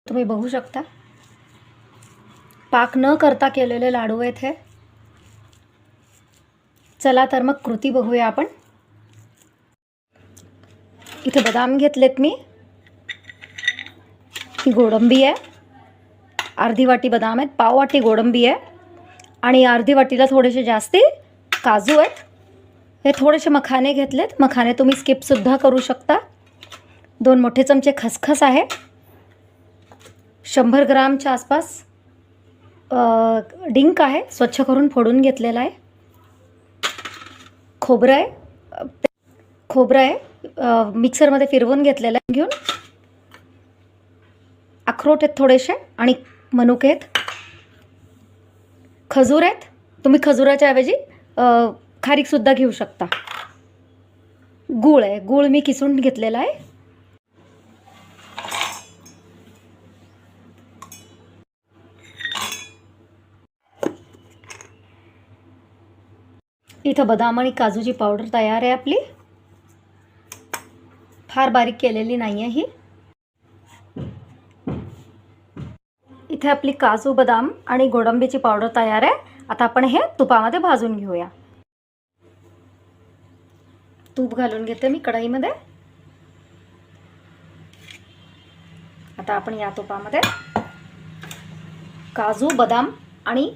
तुम्ही बघू शकता पाक न करता केलेले लाडू आहेत हे। चला तर मग कृती बघूया आपण। इथे बदाम घेतलेत मी, ही गोडंबी आहे, अर्धी वाटी बदाम आहेत, पाव वाटी गोडंबी आहे आणि अर्धी वाटीला थोडेसे जास्ती काजू आहेत। हे थोडेसे मखाने घेतलेत, मखाने तुम्ही स्किप सुद्धा करू शकता। 2 मोठे चमचे खसखस आहे, 100 ग्रामच्या आसपास डिंक आहे, स्वच्छ करून फोडून घेतलेला आहे। खोबरं आहे मिक्सरमध्ये फिरवून घेतलेलं आहे घेऊन। अक्रोट आहेत थोडेसे आणि मनुके आहेत, खजूर आहेत, तुम्ही खजुराच्या ऐवजी खारीक सुद्धा घेऊ शकता। गूळ आहे, गूळ मी किसून घेतलेला आहे। इथं बदाम आणि काजूची पावडर तयार आहे आपली, फार बारीक केलेली नाही आहे ही। इथे आपली काजू बदाम आणि गोडंबीची पावडर तयार आहे। आता आपण हे तुपामध्ये भाजून घेऊया। तूप घालून घेते मी कढईमध्ये। आता आपण या तुपामध्ये काजू बदाम आणि